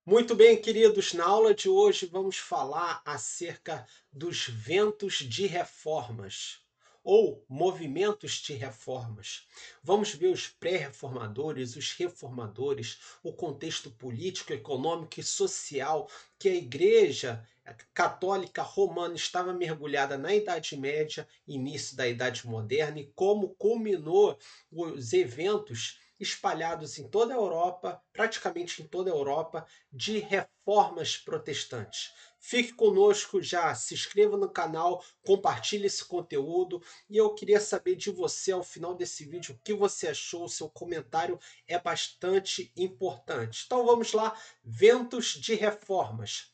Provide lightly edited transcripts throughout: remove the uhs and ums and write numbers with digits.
Muito bem, queridos, na aula de hoje vamos falar acerca dos ventos de reformas ou movimentos de reformas. Vamos ver os pré-reformadores, os reformadores, o contexto político, econômico e social que a Igreja Católica Romana estava mergulhada na Idade Média, início da Idade Moderna, e como culminou os eventos espalhados em toda a Europa, praticamente em toda a Europa, de reformas protestantes. Fique conosco já, se inscreva no canal, compartilhe esse conteúdo e eu queria saber de você ao final desse vídeo o que você achou, o seu comentário é bastante importante. Então vamos lá, ventos de reformas.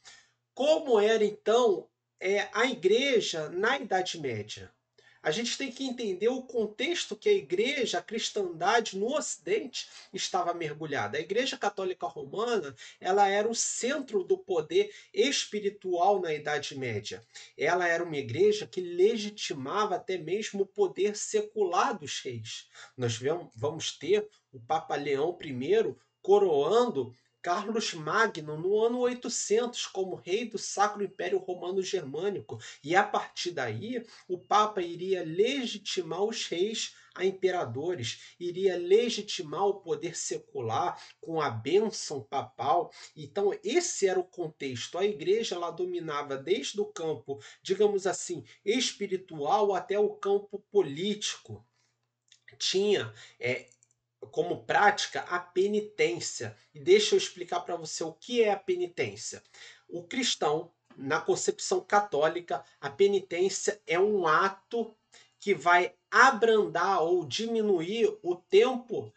Como era então a igreja na Idade Média? A gente tem que entender o contexto que a igreja, a cristandade no Ocidente estava mergulhada. A Igreja Católica Romana, ela era o centro do poder espiritual na Idade Média. Ela era uma igreja que legitimava até mesmo o poder secular dos reis. Nós vamos ter o Papa Leão I coroando Carlos Magno no ano 800 como rei do Sacro Império Romano Germânico, e a partir daí o Papa iria legitimar os reis a imperadores, iria legitimar o poder secular com a bênção papal. Então esse era o contexto. A igreja ela dominava desde o campo, digamos assim, espiritual até o campo político. Tinha como prática a penitência. E deixa eu explicar para você o que é a penitência. O cristão, na concepção católica, a penitência é um ato que vai abrandar ou diminuir o tempo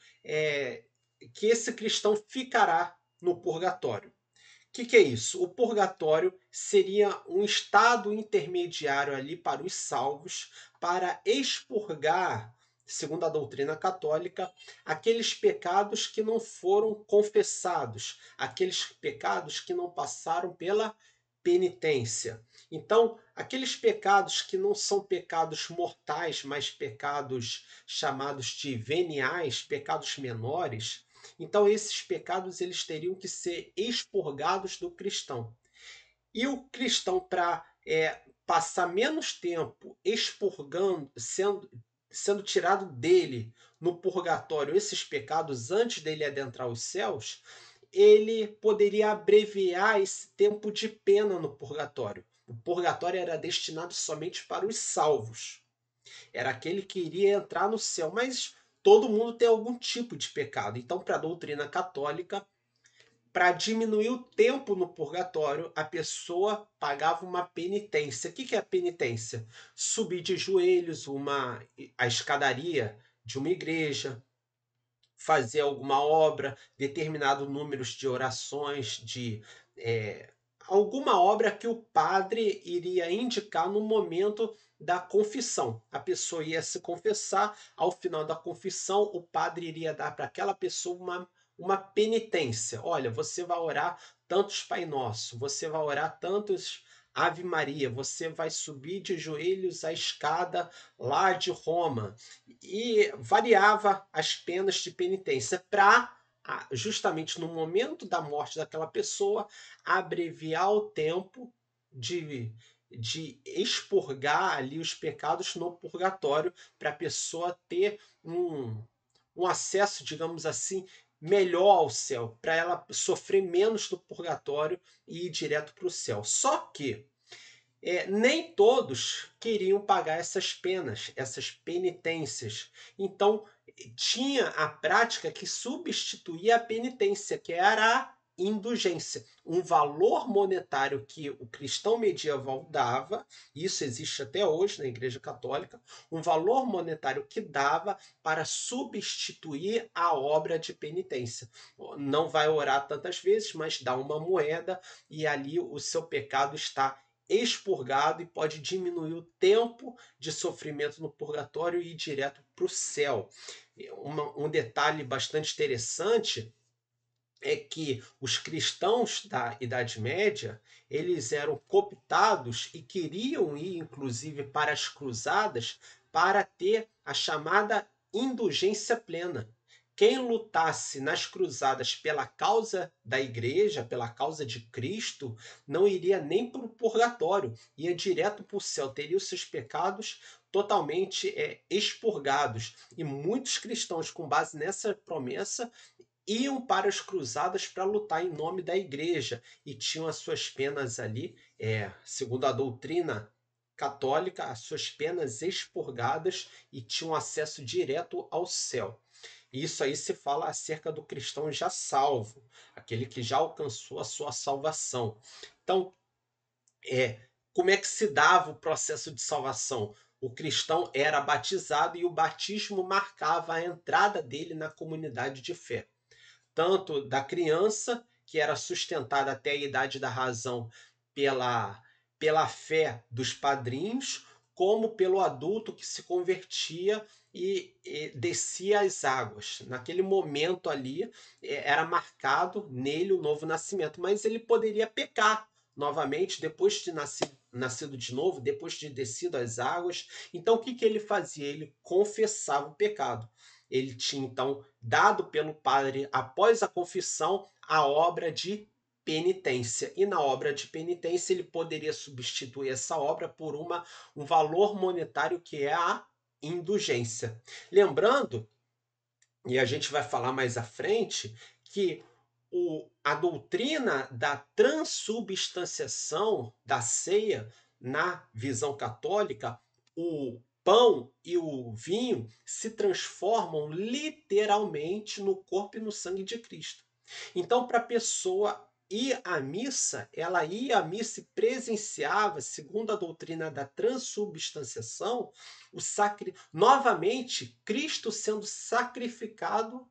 que esse cristão ficará no purgatório. O que é isso? O purgatório seria um estado intermediário ali para os salvos, para expurgar, segundo a doutrina católica, aqueles pecados que não foram confessados, aqueles pecados que não passaram pela penitência. Então, aqueles pecados que não são pecados mortais, mas pecados chamados de veniais, pecados menores, então esses pecados eles teriam que ser expurgados do cristão. E o cristão, para passar menos tempo expurgando, sendo tirado dele no purgatório esses pecados antes dele adentrar os céus, ele poderia abreviar esse tempo de pena no purgatório. O purgatório era destinado somente para os salvos. Era aquele que iria entrar no céu, mas todo mundo tem algum tipo de pecado. Então, para a doutrina católica, para diminuir o tempo no purgatório, a pessoa pagava uma penitência. O que é a penitência? Subir de joelhos a escadaria de uma igreja, fazer alguma obra, determinado número de orações, de alguma obra que o padre iria indicar no momento da confissão. A pessoa ia se confessar, ao final da confissão, o padre iria dar para aquela pessoa uma penitência. Olha, você vai orar tantos Pai Nosso, você vai orar tantos Ave Maria, você vai subir de joelhos a escada lá de Roma. E variava as penas de penitência para justamente no momento da morte daquela pessoa, abreviar o tempo de, de expurgar ali os pecados no purgatório, para a pessoa ter um acesso, digamos assim, melhor ao céu, para ela sofrer menos no purgatório e ir direto para o céu. Só que nem todos queriam pagar essas penas, essas penitências. Então, tinha a prática que substituía a penitência, que era a indulgência, um valor monetário que o cristão medieval dava, isso existe até hoje na Igreja Católica, um valor monetário que dava para substituir a obra de penitência. Não vai orar tantas vezes, mas dá uma moeda e ali o seu pecado está expurgado e pode diminuir o tempo de sofrimento no purgatório e ir direto para o céu. Um detalhe bastante interessante é que os cristãos da Idade Média eles eram cooptados e queriam ir, inclusive, para as cruzadas para ter a chamada indulgência plena. quem lutasse nas cruzadas pela causa da igreja, pela causa de Cristo, não iria nem para o purgatório, ia direto para o céu, teria os seus pecados totalmente expurgados. E muitos cristãos, com base nessa promessa, iam para as cruzadas para lutar em nome da igreja e tinham as suas penas ali, segundo a doutrina católica, as suas penas expurgadas e tinham acesso direto ao céu. Isso aí se fala acerca do cristão já salvo, aquele que já alcançou a sua salvação. Então, como é que se dava o processo de salvação? O cristão era batizado e o batismo marcava a entrada dele na comunidade de fé. Tanto da criança, que era sustentada até a idade da razão pela fé dos padrinhos, como pelo adulto que se convertia e descia as águas. Naquele momento ali, era marcado nele o novo nascimento, mas ele poderia pecar novamente depois de nascido de novo, depois de descido as águas. Então, o que ele fazia? Ele confessava o pecado. Ele tinha, então, dado pelo padre, após a confissão, a obra de penitência. E na obra de penitência, ele poderia substituir essa obra por um valor monetário que é a indulgência. Lembrando, e a gente vai falar mais à frente, que a doutrina da transubstanciação da ceia, na visão católica, o pão e o vinho se transformam literalmente no corpo e no sangue de Cristo. Então, para a pessoa ir à missa, ela ia à missa e presenciava, segundo a doutrina da transubstanciação, novamente Cristo sendo sacrificado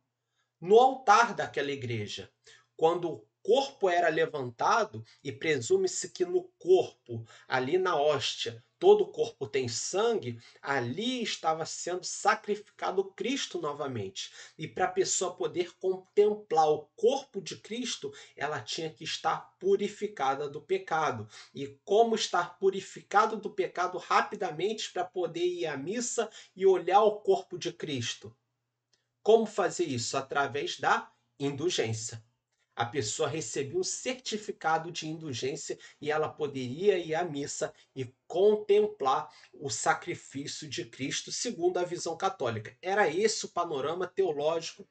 no altar daquela igreja. Quando o corpo era levantado, e presume-se que no corpo, ali na hóstia, todo o corpo tem sangue, ali estava sendo sacrificado Cristo novamente. E para a pessoa poder contemplar o corpo de Cristo, ela tinha que estar purificada do pecado. E como estar purificado do pecado rapidamente para poder ir à missa e olhar o corpo de Cristo? Como fazer isso? Através da indulgência. A pessoa recebia um certificado de indulgência e ela poderia ir à missa e contemplar o sacrifício de Cristo segundo a visão católica. Era esse o panorama teológico,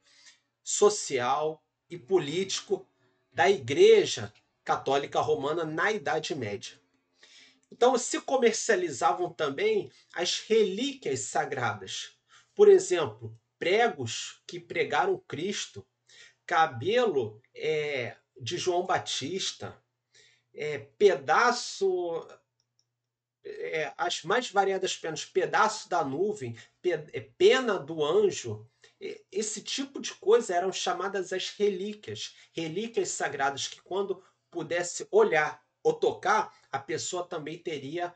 social e político da Igreja Católica Romana na Idade Média. Então, se comercializavam também as relíquias sagradas. Por exemplo, pregos que pregaram Cristo, cabelo de João Batista, pedaço, as mais variadas penas, pedaço da nuvem, pena do anjo. Esse tipo de coisa eram chamadas as relíquias, relíquias sagradas, que quando pudesse olhar ou tocar, a pessoa também teria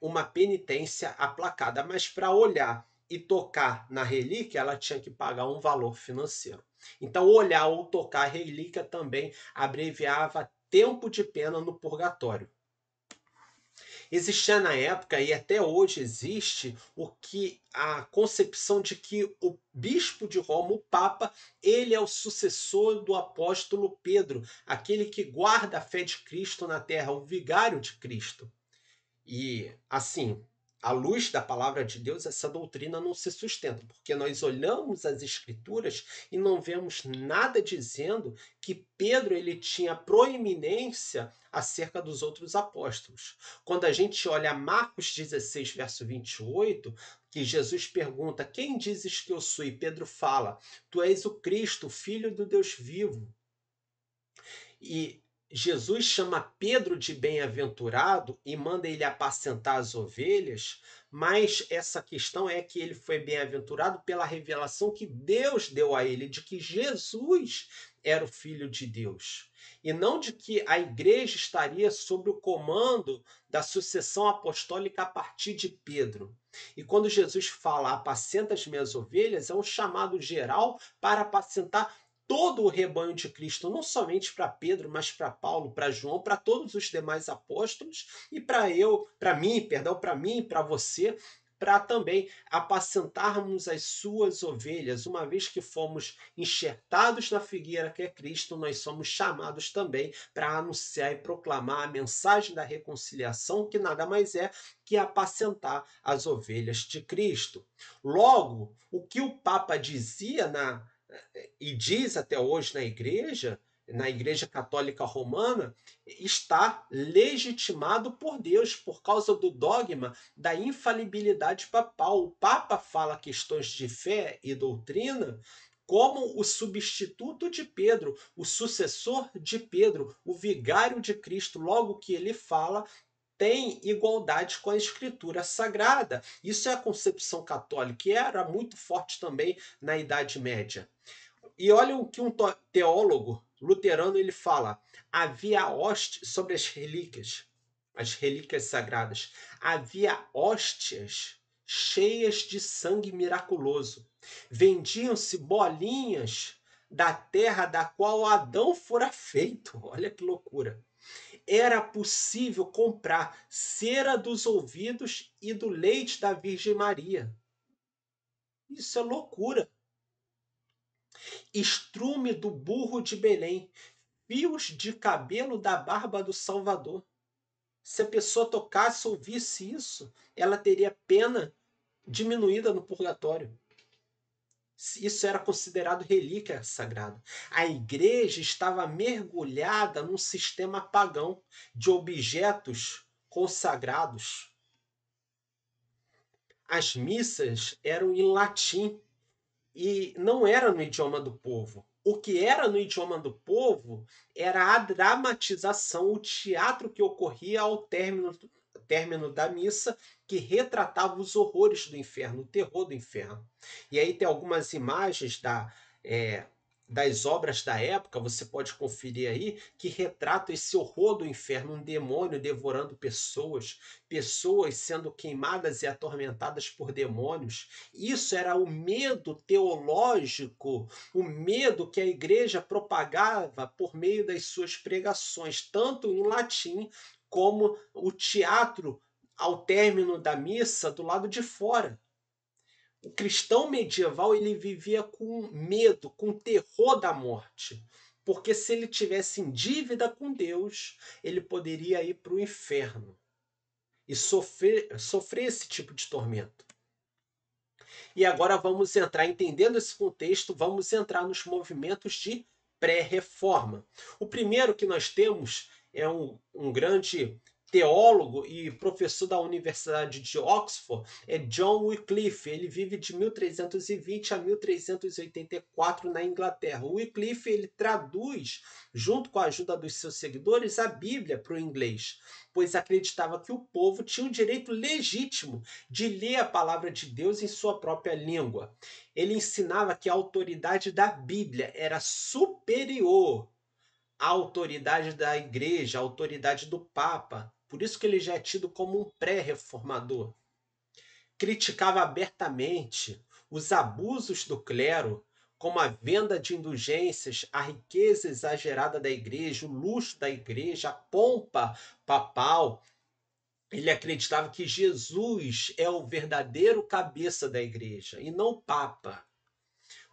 uma penitência aplacada. Mas para olhar e tocar na relíquia, ela tinha que pagar um valor financeiro. Então, olhar ou tocar a relíquia também abreviava tempo de pena no purgatório. Existia na época, e até hoje existe, a concepção de que o bispo de Roma, o Papa, ele é o sucessor do apóstolo Pedro, aquele que guarda a fé de Cristo na terra, o vigário de Cristo. E, assim, à luz da palavra de Deus, essa doutrina não se sustenta, porque nós olhamos as Escrituras e não vemos nada dizendo que Pedro ele tinha proeminência acerca dos outros apóstolos. Quando a gente olha Marcos 16, verso 28, que Jesus pergunta: quem dizes que eu sou? E Pedro fala: tu és o Cristo, o Filho do Deus vivo. E Jesus chama Pedro de bem-aventurado e manda ele apacentar as ovelhas, mas essa questão é que ele foi bem-aventurado pela revelação que Deus deu a ele de que Jesus era o Filho de Deus. E não de que a igreja estaria sob o comando da sucessão apostólica a partir de Pedro. E quando Jesus fala apacenta as minhas ovelhas, é um chamado geral para apacentar todo o rebanho de Cristo, não somente para Pedro, mas para Paulo, para João, para todos os demais apóstolos e para mim, para você, para também apacentarmos as suas ovelhas. Uma vez que fomos enxertados na figueira que é Cristo, nós somos chamados também para anunciar e proclamar a mensagem da reconciliação, que nada mais é que apacentar as ovelhas de Cristo. Logo, o que o Papa dizia e diz até hoje na Igreja Católica Romana, está legitimado por Deus por causa do dogma da infalibilidade papal. O Papa fala questões de fé e doutrina como o substituto de Pedro, o sucessor de Pedro, o vigário de Cristo. Logo que ele fala, tem igualdade com a Escritura Sagrada. Isso é a concepção católica, e era muito forte também na Idade Média. E olha o que um teólogo luterano ele fala: havia hóstias sobre as relíquias sagradas, havia hóstias cheias de sangue miraculoso. Vendiam-se bolinhas da terra da qual Adão fora feito. Olha que loucura. Era possível comprar cera dos ouvidos e do leite da Virgem Maria. Isso é loucura. Estrume do burro de Belém, fios de cabelo da barba do Salvador. Se a pessoa tocasse ou ouvisse isso, ela teria pena diminuída no purgatório. Isso era considerado relíquia sagrada. A igreja estava mergulhada num sistema pagão de objetos consagrados. As missas eram em latim e não era no idioma do povo. O que era no idioma do povo era a dramatização, o teatro que ocorria ao término da missa, que retratava os horrores do inferno, o terror do inferno. E aí tem algumas imagens das obras da época, você pode conferir aí, que retratam esse horror do inferno, um demônio devorando pessoas, pessoas sendo queimadas e atormentadas por demônios. Isso era o medo teológico, o medo que a igreja propagava por meio das suas pregações, tanto em latim como o teatro ao término da missa do lado de fora. O cristão medieval ele vivia com medo, com terror da morte, porque se ele tivesse em dívida com Deus, ele poderia ir para o inferno e sofrer esse tipo de tormento. E agora vamos entrar, entendendo esse contexto, vamos entrar nos movimentos de pré-reforma. O primeiro que nós temos é um grande teólogo e professor da Universidade de Oxford, é John Wycliffe. Ele vive de 1320 a 1384 na Inglaterra. O Wycliffe ele traduz, junto com a ajuda dos seus seguidores, a Bíblia para o inglês, pois acreditava que o povo tinha o direito legítimo de ler a palavra de Deus em sua própria língua. Ele ensinava que a autoridade da Bíblia era superior à autoridade da igreja, à autoridade do Papa. Por isso que ele já é tido como um pré-reformador. Criticava abertamente os abusos do clero, como a venda de indulgências, a riqueza exagerada da igreja, o luxo da igreja, a pompa papal. Ele acreditava que Jesus é o verdadeiro cabeça da igreja e não o Papa.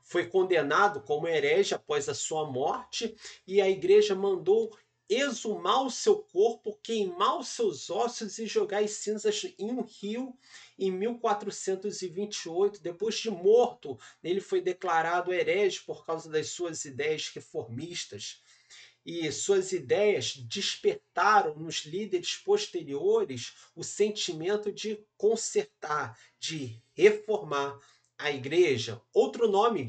Foi condenado como herege após a sua morte e a igreja mandou exumar o seu corpo, queimar os seus ossos e jogar as cinzas em um rio em 1428. Depois de morto, ele foi declarado herege por causa das suas ideias reformistas. E suas ideias despertaram nos líderes posteriores o sentimento de consertar, de reformar a igreja. Outro nome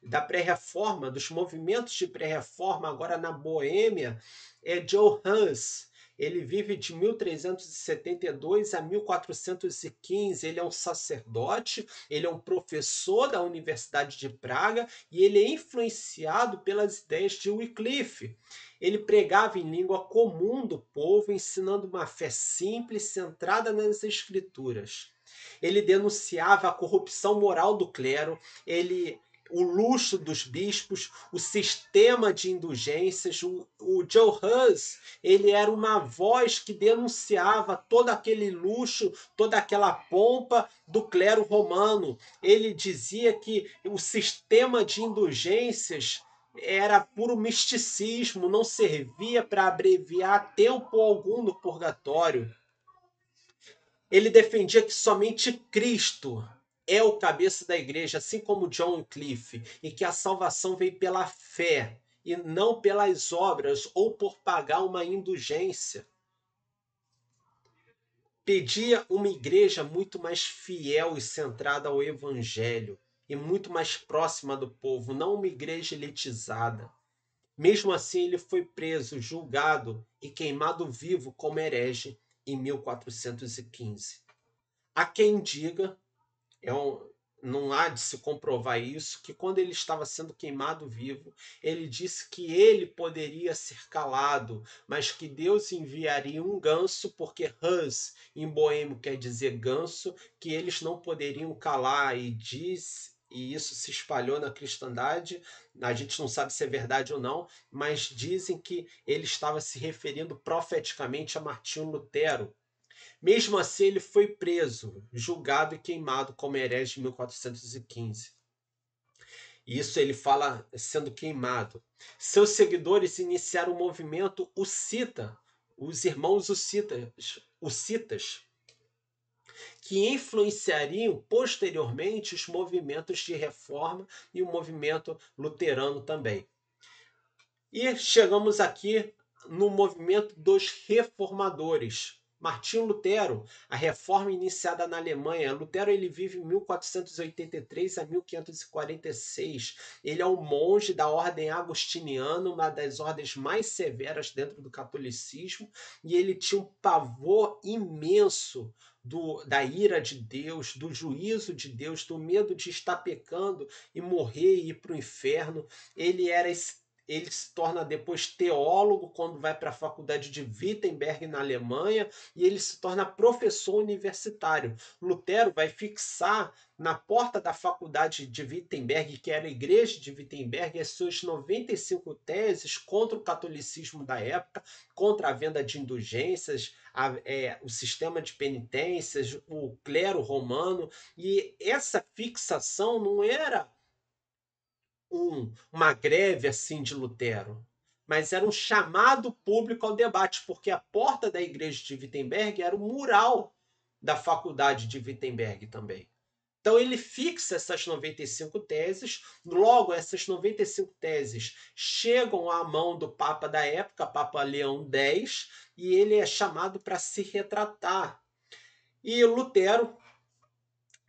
da pré-reforma, dos movimentos de pré-reforma, agora na Boêmia, é Joe Hus. Ele vive de 1372 a 1415. Ele é um sacerdote, ele é um professor da Universidade de Praga e ele é influenciado pelas ideias de Wycliffe. Ele pregava em língua comum do povo, ensinando uma fé simples, centrada nas Escrituras. Ele denunciava a corrupção moral do clero, ele o luxo dos bispos, o sistema de indulgências. O Joe Hus, ele era uma voz que denunciava todo aquele luxo, toda aquela pompa do clero romano. Ele dizia que o sistema de indulgências era puro misticismo, não servia para abreviar tempo algum no purgatório. Ele defendia que somente Cristo é o cabeça da igreja, assim como John Wycliffe, e que a salvação veio pela fé e não pelas obras ou por pagar uma indulgência. Pedia uma igreja muito mais fiel e centrada ao evangelho e muito mais próxima do povo, não uma igreja elitizada. Mesmo assim, ele foi preso, julgado e queimado vivo como herege em 1415. Há quem diga, não há de se comprovar isso, que quando ele estava sendo queimado vivo, ele disse que ele poderia ser calado, mas que Deus enviaria um ganso, porque Hus em boêmio quer dizer ganso, que eles não poderiam calar, e isso se espalhou na cristandade. A gente não sabe se é verdade ou não, mas dizem que ele estava se referindo profeticamente a Martinho Lutero. Mesmo assim, ele foi preso, julgado e queimado como herege em 1415. Isso ele fala sendo queimado. Seus seguidores iniciaram o movimento Hussita, os irmãos Hussitas, que influenciariam posteriormente os movimentos de reforma e o movimento luterano também. E chegamos aqui no movimento dos reformadores. Martinho Lutero, a reforma iniciada na Alemanha. Lutero ele vive em 1483 a 1546. Ele é um monge da ordem agostiniana, uma das ordens mais severas dentro do catolicismo, e ele tinha um pavor imenso da ira de Deus, do juízo de Deus, do medo de estar pecando e morrer e ir para o inferno. Ele se torna depois teólogo quando vai para a faculdade de Wittenberg, na Alemanha, e ele se torna professor universitário. Lutero vai fixar na porta da faculdade de Wittenberg, que era a igreja de Wittenberg, as suas 95 teses contra o catolicismo da época, contra a venda de indulgências, o sistema de penitências, o clero romano. E essa fixação não era uma greve assim de Lutero, mas era um chamado público ao debate, porque a porta da igreja de Wittenberg era o mural da faculdade de Wittenberg também. Então ele fixa essas 95 teses, logo essas 95 teses chegam à mão do Papa da época, Papa Leão X, e ele é chamado para se retratar. E Lutero,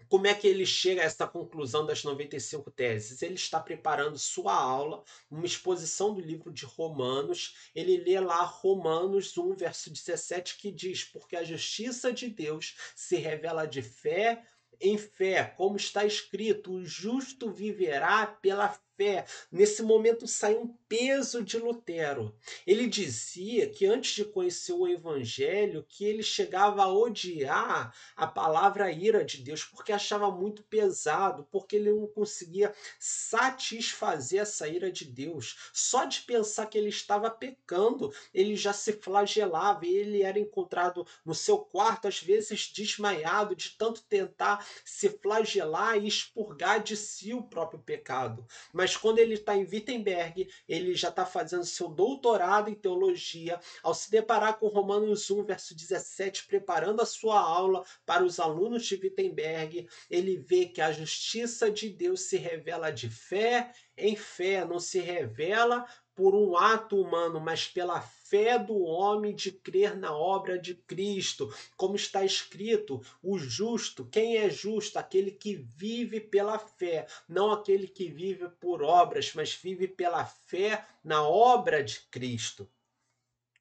como é que ele chega a essa conclusão das 95 teses? Ele está preparando sua aula, uma exposição do livro de Romanos. Ele lê lá Romanos 1, verso 17, que diz: porque a justiça de Deus se revela de fé em fé, como está escrito, o justo viverá pela fé. Nesse momento sai um peso de Lutero. Ele dizia que antes de conhecer o evangelho, que ele chegava a odiar a palavra ira de Deus, porque achava muito pesado, porque ele não conseguia satisfazer essa ira de Deus. Só de pensar que ele estava pecando, ele já se flagelava, e ele era encontrado no seu quarto, às vezes desmaiado, de tanto tentar se flagelar e expurgar de si o próprio pecado. Mas quando ele está em Wittenberg, ele já está fazendo seu doutorado em teologia, ao se deparar com Romanos 1, verso 17, preparando a sua aula para os alunos de Wittenberg, ele vê que a justiça de Deus se revela de fé em fé, não se revela por um ato humano, mas pela fé do homem de crer na obra de Cristo. Como está escrito, o justo, quem é justo? Aquele que vive pela fé, não aquele que vive por obras, mas vive pela fé na obra de Cristo.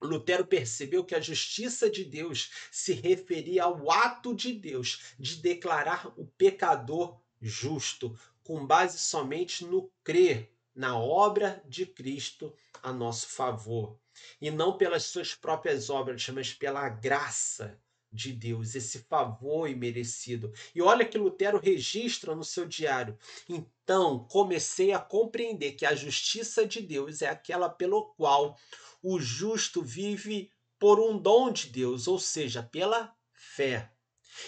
Lutero percebeu que a justiça de Deus se referia ao ato de Deus de declarar o pecador justo, com base somente no crer na obra de Cristo a nosso favor, e não pelas suas próprias obras, mas pela graça de Deus, esse favor imerecido. E olha que Lutero registra no seu diário. Então, comecei a compreender que a justiça de Deus é aquela pelo qual o justo vive por um dom de Deus, ou seja, pela fé.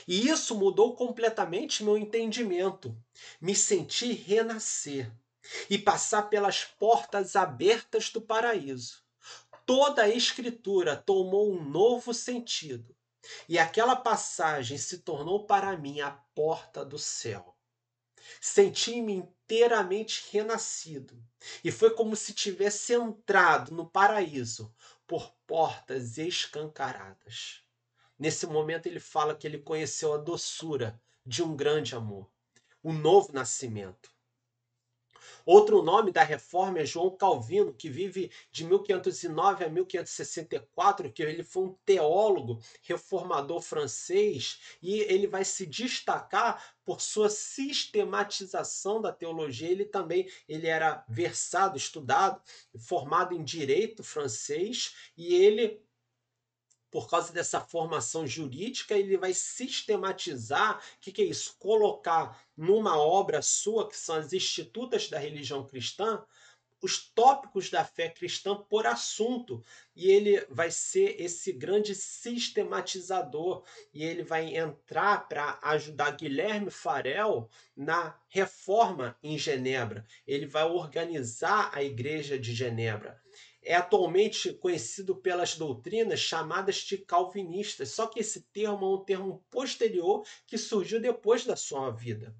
E isso mudou completamente meu entendimento. Me senti renascer e passar pelas portas abertas do paraíso. Toda a escritura tomou um novo sentido, e aquela passagem se tornou para mim a porta do céu. Senti-me inteiramente renascido, e foi como se tivesse entrado no paraíso por portas escancaradas. Nesse momento ele fala que ele conheceu a doçura de um grande amor, o novo nascimento. Outro nome da reforma é João Calvino, que vive de 1509 a 1564, que ele foi um teólogo reformador francês e ele vai se destacar por sua sistematização da teologia. Ele era versado, estudado, formado em direito francês e ele por causa dessa formação jurídica, ele vai sistematizar, o que é isso? Colocar numa obra sua, que são as Institutas da Religião Cristã, os tópicos da fé cristã por assunto. E ele vai ser esse grande sistematizador. E ele vai entrar para ajudar Guilherme Farel na reforma em Genebra. Ele vai organizar a Igreja de Genebra. É atualmente conhecido pelas doutrinas chamadas de calvinistas, só que esse termo é um termo posterior que surgiu depois da sua vida.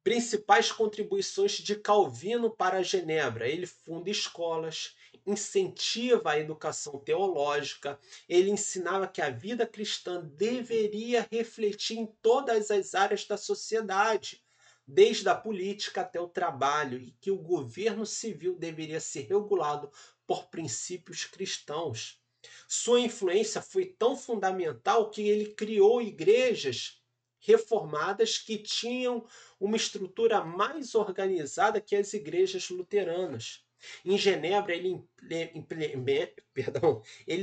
Principais contribuições de Calvino para Genebra: ele funda escolas, incentiva a educação teológica, ele ensinava que a vida cristã deveria refletir em todas as áreas da sociedade, desde a política até o trabalho, e que o governo civil deveria ser regulado por princípios cristãos. Sua influência foi tão fundamental que ele criou igrejas reformadas que tinham uma estrutura mais organizada que as igrejas luteranas. Em Genebra, ele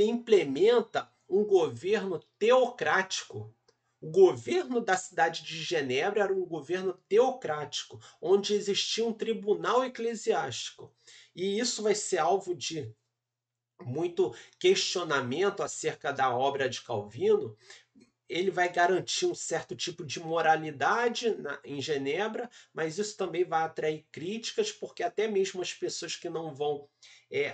implementa um governo teocrático. O governo da cidade de Genebra era um governo teocrático, onde existia um tribunal eclesiástico. E isso vai ser alvo de muito questionamento acerca da obra de Calvino. Ele vai garantir um certo tipo de moralidade em Genebra, mas isso também vai atrair críticas, porque até mesmo as pessoas que não vão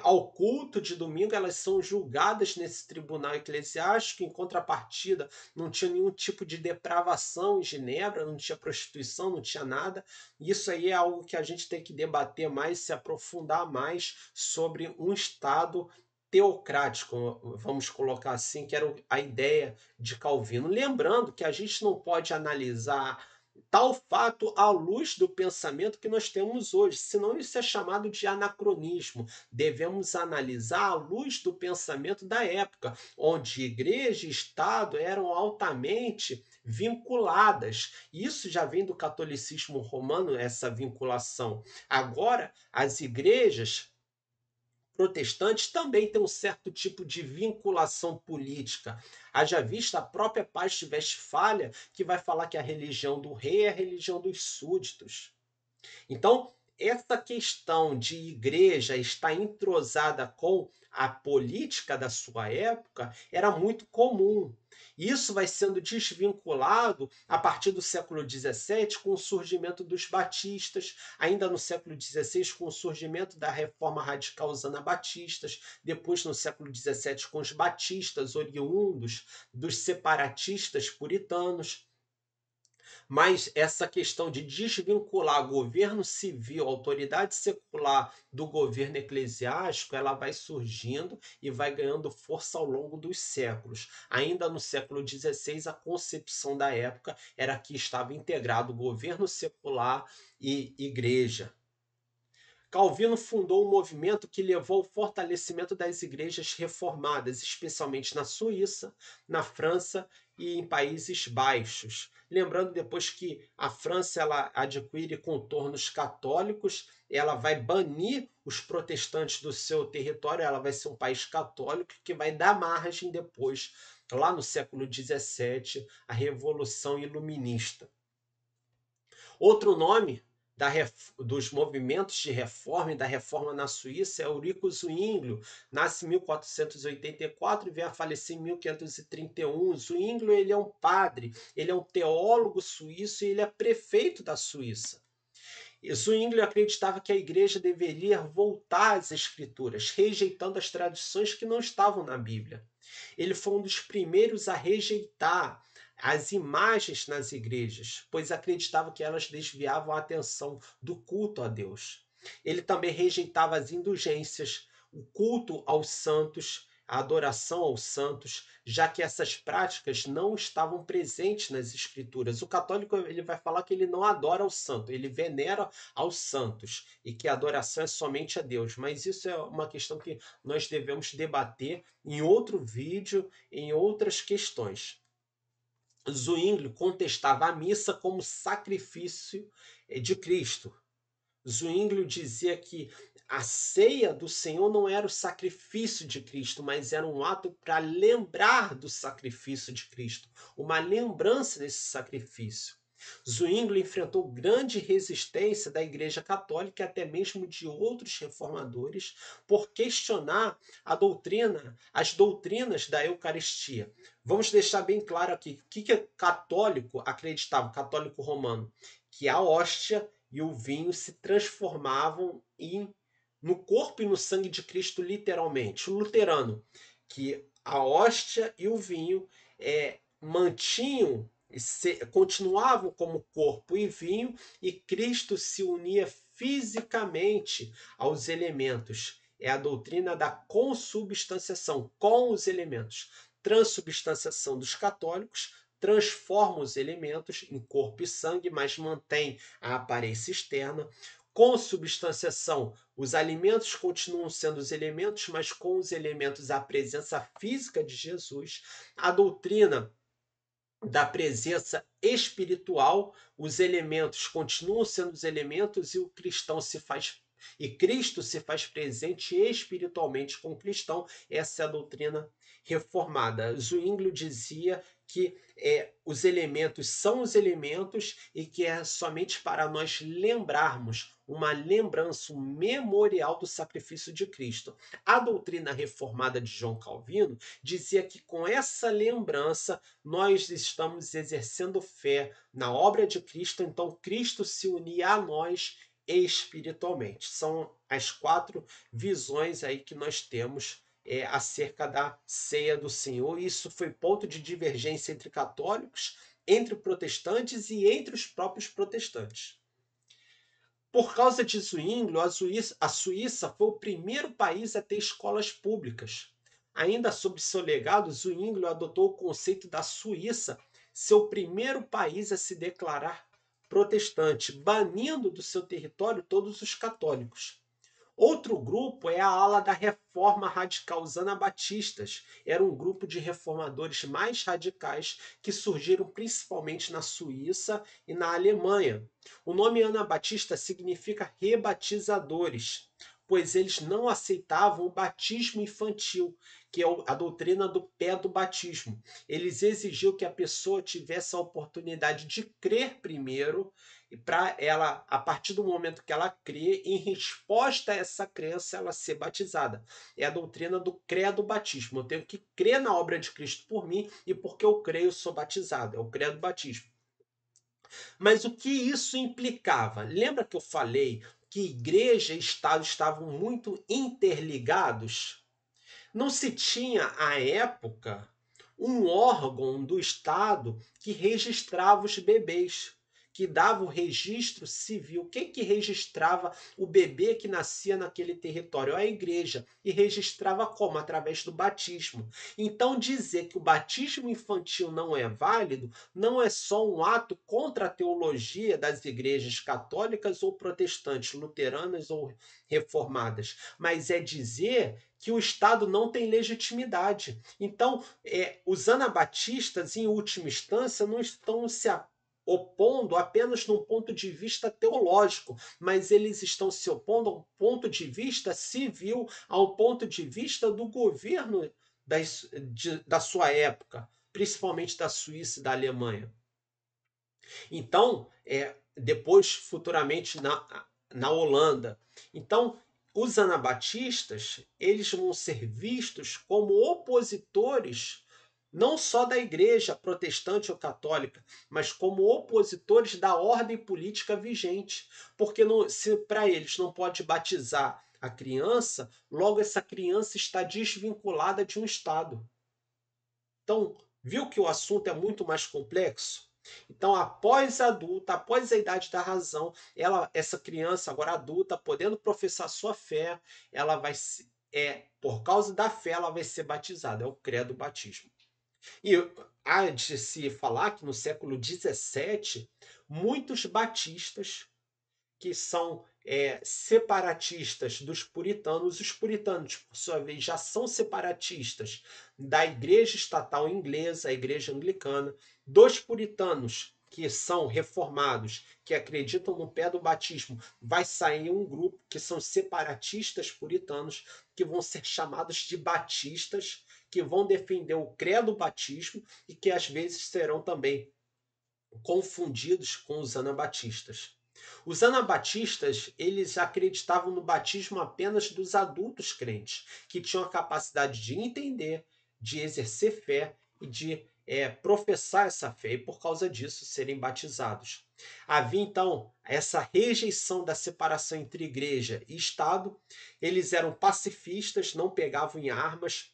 ao culto de domingo, elas são julgadas nesse tribunal eclesiástico. Em contrapartida, não tinha nenhum tipo de depravação em Genebra, não tinha prostituição, não tinha nada. Isso aí é algo que a gente tem que debater mais, se aprofundar mais sobre um Estado teocrático, vamos colocar assim, que era a ideia de Calvino. Lembrando que a gente não pode analisar tal fato à luz do pensamento que nós temos hoje, senão isso é chamado de anacronismo. Devemos analisar à luz do pensamento da época, onde igreja e Estado eram altamente vinculadas. Isso já vem do catolicismo romano, essa vinculação. Agora, as igrejas protestantes também têm um certo tipo de vinculação política. Haja vista a própria Paz de Westfália, que vai falar que a religião do rei é a religião dos súditos. Então, essa questão de igreja estar entrosada com a política da sua época era muito comum. Isso vai sendo desvinculado a partir do século XVII com o surgimento dos batistas, ainda no século XVI com o surgimento da reforma radical os anabatistas, depois no século XVII com os batistas oriundos dos separatistas puritanos. Mas essa questão de desvincular governo civil, autoridade secular do governo eclesiástico, ela vai surgindo e vai ganhando força ao longo dos séculos. Ainda no século XVI, a concepção da época era que estava integrado governo secular e igreja. Calvino fundou um movimento que levou ao fortalecimento das igrejas reformadas, especialmente na Suíça, na França e em Países Baixos. Lembrando depois que a França ela adquire contornos católicos, ela vai banir os protestantes do seu território, ela vai ser um país católico que vai dar margem depois lá no século XVII, a Revolução Iluminista. Outro nome dos movimentos de reforma e da reforma na Suíça é Eurico Zwinglio. Nasce em 1484 e vem a falecer em 1531. Zwinglio, ele é um padre, ele é um teólogo suíço e ele é prefeito da Suíça. Zwinglio acreditava que a igreja deveria voltar às escrituras, rejeitando as tradições que não estavam na Bíblia. Ele foi um dos primeiros a rejeitar as imagens nas igrejas, pois acreditava que elas desviavam a atenção do culto a Deus. Ele também rejeitava as indulgências, o culto aos santos, a adoração aos santos, já que essas práticas não estavam presentes nas escrituras. O católico, ele vai falar que ele não adora ao santo, ele venera aos santos e que a adoração é somente a Deus. Mas isso é uma questão que nós devemos debater em outro vídeo, em outras questões. Zwinglio contestava a missa como sacrifício de Cristo. Zwinglio dizia que a ceia do Senhor não era o sacrifício de Cristo, mas era um ato para lembrar do sacrifício de Cristo, uma lembrança desse sacrifício. Zwinglio enfrentou grande resistência da Igreja Católica e até mesmo de outros reformadores por questionar as doutrinas da Eucaristia. Vamos deixar bem claro aqui o que o católico acreditava, o católico romano, que a hóstia e o vinho se transformavam no corpo e no sangue de Cristo, literalmente. O luterano, que a hóstia e o vinho continuavam como corpo e vinho, e Cristo se unia fisicamente aos elementos. É a doutrina da consubstanciação com os elementos. Transubstanciação dos católicos transforma os elementos em corpo e sangue, mas mantém a aparência externa. Consubstanciação, os alimentos continuam sendo os elementos, mas com os elementos a presença física de Jesus. A doutrina da presença espiritual, os elementos continuam sendo os elementos e Cristo se faz presente espiritualmente com o cristão. Essa é a doutrina reformada. Zwinglio dizia que os elementos são os elementos e que é somente para nós lembrarmos, uma lembrança, um memorial do sacrifício de Cristo. A doutrina reformada de João Calvino dizia que com essa lembrança nós estamos exercendo fé na obra de Cristo, então Cristo se unia a nós espiritualmente. São as 4 visões aí que nós temos acerca da ceia do Senhor. Isso foi ponto de divergência entre católicos, entre protestantes e entre os próprios protestantes. Por causa de Zwinglio, a Suíça foi o primeiro país a ter escolas públicas. Ainda sob seu legado, Zwinglio adotou o conceito da Suíça, seu primeiro país a se declarar protestante, banindo do seu território todos os católicos. Outro grupo é a ala da Reforma Radical, os anabatistas. Era um grupo de reformadores mais radicais que surgiram principalmente na Suíça e na Alemanha. O nome anabatista significa rebatizadores, pois eles não aceitavam o batismo infantil, que é a doutrina do pé do batismo. Eles exigiam que a pessoa tivesse a oportunidade de crer primeiro, e para ela, a partir do momento que ela crê, em resposta a essa crença, ela ser batizada. É a doutrina do credo batismo. Eu tenho que crer na obra de Cristo por mim e porque eu creio, eu sou batizado. É o credo batismo. Mas o que isso implicava? Lembra que eu falei que igreja e Estado estavam muito interligados? Não se tinha, à época, um órgão do Estado que registrava os bebês, que dava o registro civil. Quem que registrava o bebê que nascia naquele território? A igreja. E registrava como? Através do batismo. Então, dizer que o batismo infantil não é válido não é só um ato contra a teologia das igrejas católicas ou protestantes, luteranas ou reformadas, mas é dizer que o Estado não tem legitimidade. Então, os anabatistas, em última instância, não estão se opondo apenas num ponto de vista teológico, mas eles estão se opondo a um ponto de vista civil, ao ponto de vista do governo da sua época, principalmente da Suíça e da Alemanha. Então, depois, futuramente, na Holanda. Então, os anabatistas, eles vão ser vistos como opositores, não só da igreja protestante ou católica, mas como opositores da ordem política vigente. Porque se para eles não pode batizar a criança, logo essa criança está desvinculada de um Estado. Então, viu que o assunto é muito mais complexo? Então, após a adulta, após a idade da razão, essa criança agora adulta, podendo professar sua fé, ela vai por causa da fé, ela vai ser batizada. É o credo batismo. E há de se falar que no século XVII, muitos batistas que são separatistas dos puritanos. Os puritanos, por sua vez, já são separatistas da igreja estatal inglesa, a igreja anglicana, dos puritanos, que são reformados, que acreditam no pé do batismo, vai sair um grupo que são separatistas puritanos, que vão ser chamados de batistas, que vão defender o credo batismo e que às vezes serão também confundidos com os anabatistas. Os anabatistas, eles acreditavam no batismo apenas dos adultos crentes, que tinham a capacidade de entender, de exercer fé e de professar essa fé, e por causa disso serem batizados. Havia então essa rejeição da separação entre igreja e Estado. Eles eram pacifistas, não pegavam em armas,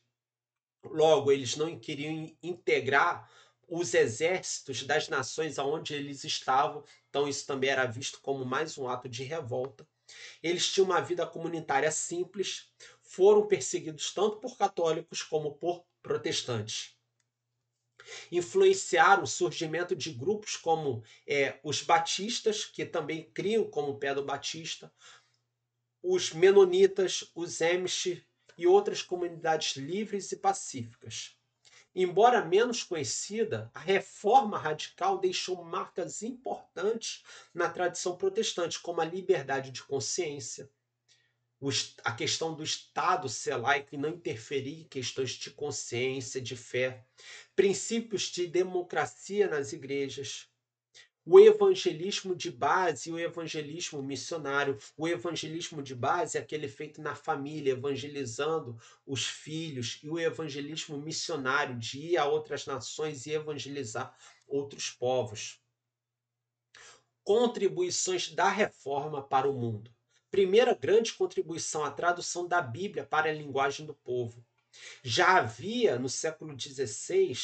logo eles não queriam integrar os exércitos das nações aonde eles estavam, então isso também era visto como mais um ato de revolta. Eles tinham uma vida comunitária simples, foram perseguidos tanto por católicos como por protestantes. Influenciaram o surgimento de grupos como os batistas, que também criam como pé do batista, os menonitas, os Amish e outras comunidades livres e pacíficas. Embora menos conhecida, a reforma radical deixou marcas importantes na tradição protestante, como a liberdade de consciência, a questão do Estado ser laico e não interferir em questões de consciência, de fé, princípios de democracia nas igrejas, o evangelismo de base e o evangelismo missionário. O evangelismo de base é aquele feito na família, evangelizando os filhos, e o evangelismo missionário, de ir a outras nações e evangelizar outros povos. Contribuições da reforma para o mundo. Primeira grande contribuição, a tradução da Bíblia para a linguagem do povo. Já havia, no século XVI,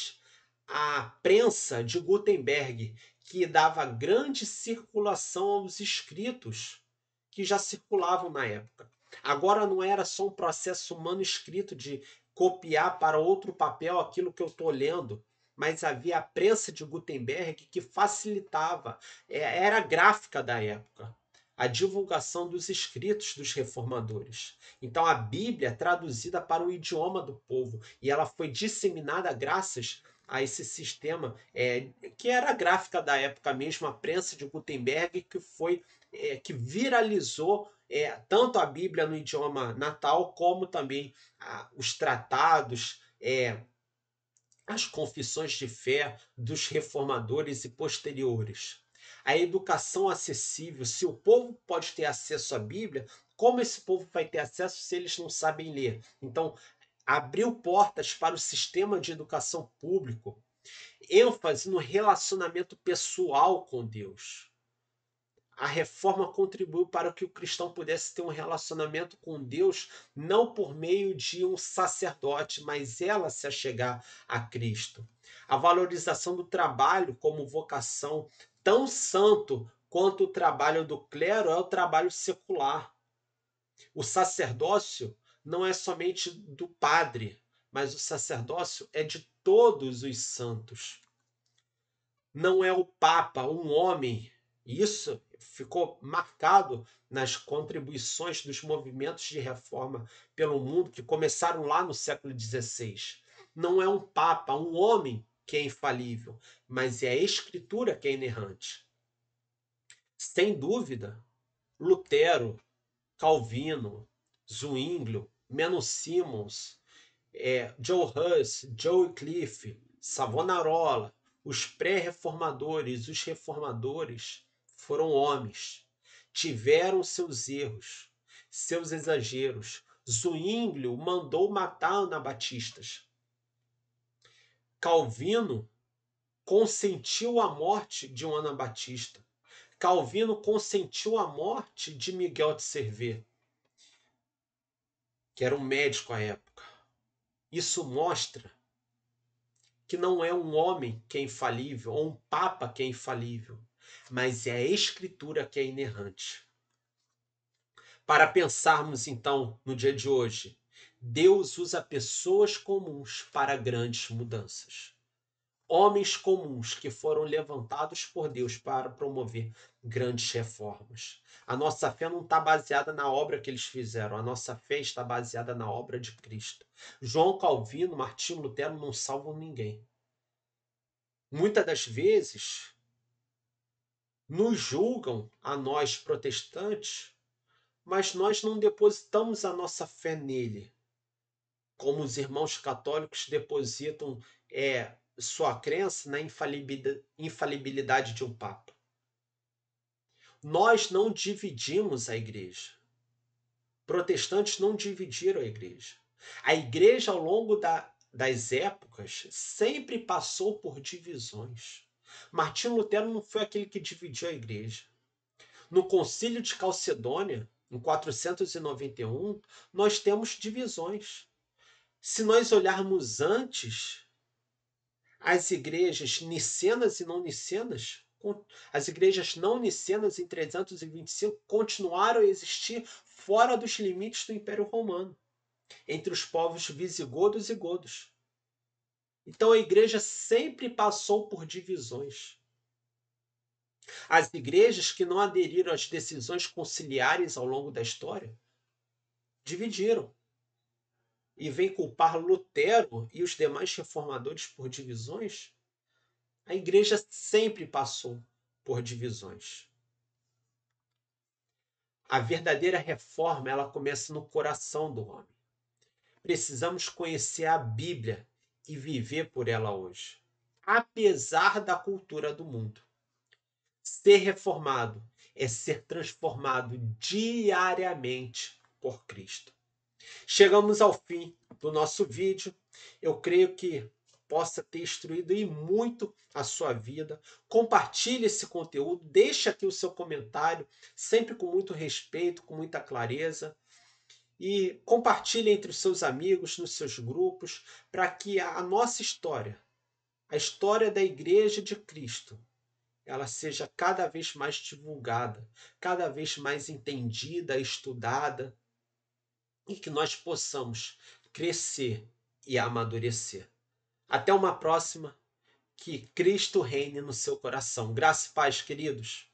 a prensa de Gutenberg, que dava grande circulação aos escritos que já circulavam na época. Agora não era só um processo manuscrito de copiar para outro papel aquilo que eu estou lendo, mas havia a prensa de Gutenberg que facilitava, era a gráfica da época, a divulgação dos escritos dos reformadores. Então a Bíblia é traduzida para o idioma do povo e ela foi disseminada graças a esse sistema que era a gráfica da época mesmo, a prensa de Gutenberg, que viralizou tanto a Bíblia no idioma natal como também os tratados, as confissões de fé dos reformadores e posteriores. A educação acessível, se o povo pode ter acesso à Bíblia, como esse povo vai ter acesso se eles não sabem ler? Então, abriu portas para o sistema de educação público, ênfase no relacionamento pessoal com Deus. A reforma contribuiu para que o cristão pudesse ter um relacionamento com Deus, não por meio de um sacerdote, mas ela se achegar a Cristo. A valorização do trabalho como vocação, tão santo quanto o trabalho do clero é o trabalho secular. O sacerdócio não é somente do padre, mas o sacerdócio é de todos os santos. Não é o Papa, um homem. Isso ficou marcado nas contribuições dos movimentos de reforma pelo mundo que começaram lá no século XVI. Não é um Papa, um homem que é infalível, mas é a Escritura que é inerrante. Sem dúvida, Lutero, Calvino, Zwinglio, Menno Simons, Joe Hus, Joe Cliff, Savonarola, os pré-reformadores, os reformadores foram homens. Tiveram seus erros, seus exageros. Zwinglio mandou matar anabatistas. Calvino consentiu a morte de um anabatista. Calvino consentiu a morte de Miguel de Cervé, que era um médico à época. Isso mostra que não é um homem que é infalível, ou um papa que é infalível, mas é a Escritura que é inerrante. Para pensarmos então no dia de hoje, Deus usa pessoas comuns para grandes mudanças. Homens comuns que foram levantados por Deus para promover grandes reformas. A nossa fé não está baseada na obra que eles fizeram, a nossa fé está baseada na obra de Cristo. João Calvino, Martinho Lutero não salvam ninguém. Muitas das vezes nos julgam a nós protestantes, mas nós não depositamos a nossa fé nele, como os irmãos católicos depositam sua crença na infalibilidade de um papa. Nós não dividimos a igreja. Protestantes não dividiram a igreja. A igreja, ao longo das épocas, sempre passou por divisões. Martinho Lutero não foi aquele que dividiu a igreja. No Concílio de Calcedônia, em 491, nós temos divisões. Se nós olharmos antes, as igrejas nicenas e não nicenas, as igrejas não nicenas em 325 continuaram a existir fora dos limites do Império Romano, entre os povos visigodos e godos. Então a igreja sempre passou por divisões. As igrejas que não aderiram às decisões conciliares ao longo da história dividiram. E vem culpar Lutero e os demais reformadores por divisões? A igreja sempre passou por divisões. A verdadeira reforma, ela começa no coração do homem. Precisamos conhecer a Bíblia e viver por ela hoje, apesar da cultura do mundo. Ser reformado é ser transformado diariamente por Cristo. Chegamos ao fim do nosso vídeo. Eu creio que possa ter instruído e muito a sua vida. Compartilhe esse conteúdo, deixe aqui o seu comentário, sempre com muito respeito, com muita clareza. E compartilhe entre os seus amigos, nos seus grupos, para que a nossa história, a história da Igreja de Cristo, ela seja cada vez mais divulgada, cada vez mais entendida, estudada, e que nós possamos crescer e amadurecer. Até uma próxima. Que Cristo reine no seu coração. Graça e paz, queridos.